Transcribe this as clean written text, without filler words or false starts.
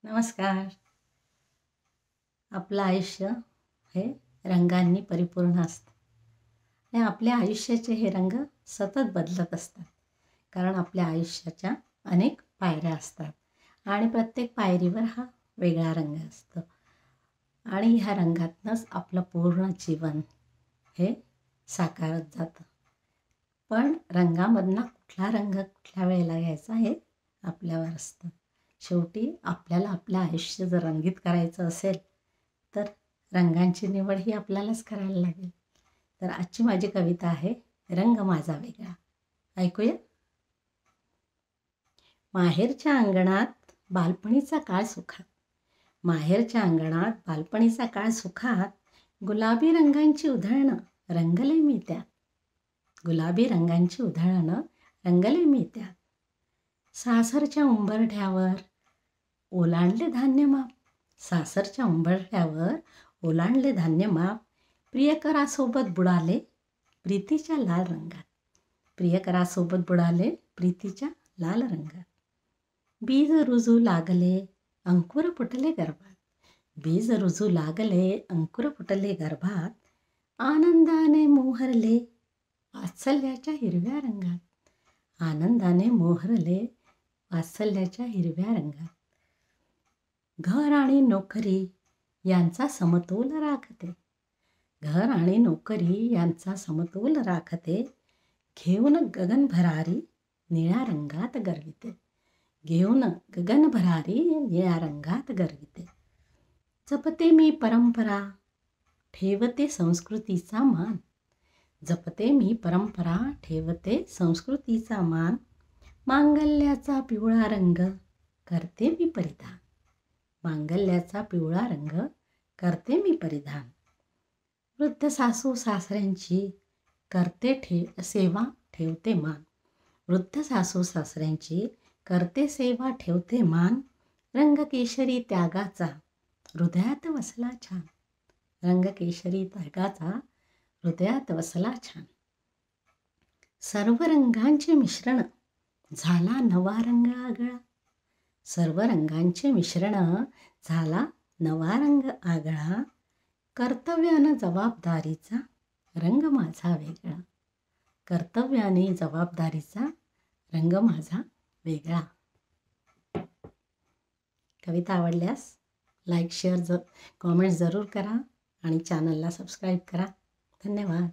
नमस्कार. आपलं आयुष्य हे रंगांनी परिपूर्ण असतं आणि आपल्या आयुष्याचे हे रंग सतत बदलत असतात. कारण आपल्या आयुष्याच्या अनेक पायऱ्या असतात आणि प्रत्येक पायरीवर हा वेगळा रंग असतो आणि ह्या रंगातनंच आपलं पूर्ण जीवन हे साकारत जातं. पण रंगामधला कुठला रंग कुठल्या वेळेला घ्यायचा हे आपल्यावर असतं. शेवटी आपल्याला आपलं आयुष्य जर रंगीत करायचं असेल तर रंगांची निवड ही आपल्यालाच करायला लागेल. तर आजची माझी कविता आहे रंग माझा वेगळा. ऐकूया. माहेरच्या अंगणात बालपणीचा काळ सुखात, माहेरच्या अंगणात बालपणीचा काळ सुखात, गुलाबी रंगांची उधळणं रंगले मी त्यात, गुलाबी रंगांची उधळणं रंगले मी त्यात. सासरच्या उंबरठ्यावर ओलांडले धान्यमाप, सासरच्या उंबरठ्यावर ओलांडले धान्यमाप, प्रियकरासोबत बुडाले प्रीतीच्या लाल रंगात, प्रियकरासोबत बुडाले प्रीतीच्या लाल रंगात. बीज रुजू लागले अंकुर फुटले गर्भात, बीज रुजू लागले अंकुर फुटले गर्भात, आनंदाने मोहरले वात्सल्याच्या हिरव्या रंगात, आनंदाने मोहरले वात्सल्याच्या हिरव्या रंगात. घर आणि नोकरी यांचा समतोल राखते, घर आणि नोकरी यांचा समतोल राखते, घेऊन गगन भरारी निळ्या रंगात गर्विते, घेऊन गगन भरारी निळ्या रंगात गर्विते. जपते मी परंपरा ठेवते संस्कृतीचा मान, जपते मी परंपरा ठेवते संस्कृतीचा मान, मांगल्याचा पिवळा रंग करते मी परिधान, मांगल्याचा पिवळा रंग करते मी परिधान. वृद्ध सासू सासऱ्यांची करते सेवा ठेवते मान, वृद्ध सासू सासऱ्यांची करते सेवा ठेवते मान, रंग केशरी त्यागाचा हृदयात वसला छान, रंग केशरी त्यागाचा हृदयात वसला छान. सर्व रंगांचे मिश्रण झाला नवा रंग आगळा, सर्व रंगांचे मिश्रण झाला नवा रंग आगळा, कर्तव्यानं जबाबदारीचा रंग माझा वेगळा, कर्तव्याने जबाबदारीचा रंग माझा वेगळा. कविता आवडल्यास लाईक शेअर कॉमेंट जरूर करा आणि चॅनलला सबस्क्राईब करा. धन्यवाद.